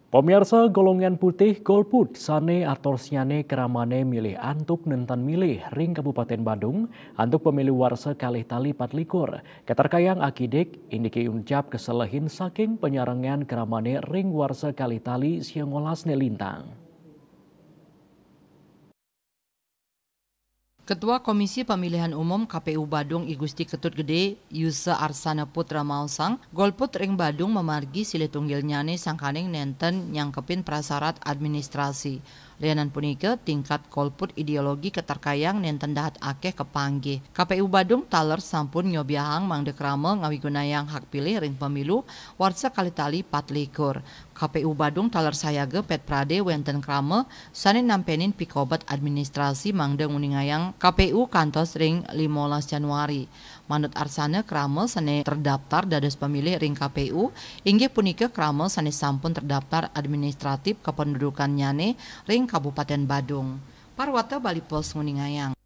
Pemirsa golongan putih golput sane atorsiane keramane milih antuk nentan milih ring Kabupaten Bandung antuk pemilu warsa kalih tali 4 likur. Keterkayang akidik indiki uncap keselehin saking penyarangan keramane ring warsa kalih tali siangolasne lintang. Ketua Komisi Pemilihan Umum KPU Badung I Gusti Ketut Gede Yusa Arsana Putra Mausang golput ring Badung memargi silih tunggilnyane sangkaning nenten nyangkepin prasarat administrasi. Lianan punika tingkat golput ideologi keterkayang nenten dahat akeh kepanggih. KPU Badung taler sampun nyobiahang mangdek rame ngawigunayang hak pilih ring pemilu warsa kalitali 4 likur. KPU Badung taler sayage pet prade wenten krame sane nampenin pikobat administrasi mangde nguningayang KPU kantos ring 15 Januari. Manut Arsana krame sane terdaftar dados pemilih ring KPU inggih punika krame sane sampun terdaftar administratif kependudukan nyane ring Kabupaten Badung. Parwata Bali Pos nguningayang.